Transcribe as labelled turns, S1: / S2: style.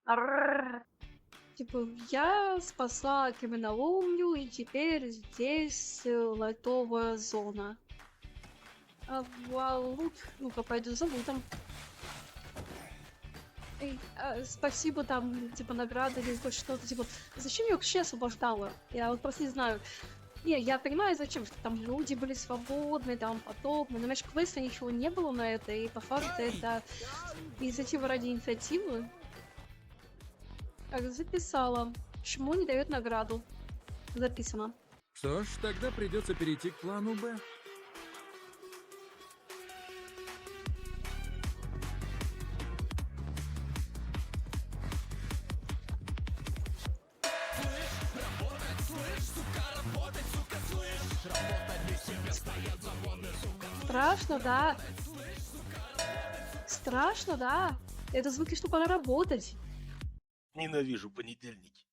S1: Арррр. Типа, я спасла каменоломню, и теперь здесь лайтовая зона. Лут, ну-ка, пойду за лутом. Эй, спасибо там, типа, награда или хоть что-то, типа, зачем я вообще освобождала? Я вот просто не знаю. Не, я понимаю, зачем, что там люди были свободны, там, подобное, но, знаешь, квеста ничего не было на это, и по факту это инициатива ради инициативы. Так, записала. Почему не дает награду? Записано.
S2: Что ж, тогда придется перейти к плану Б.
S1: Страшно, да? Страшно, да? Это звуки, что пора работать.
S3: Ненавижу понедельники.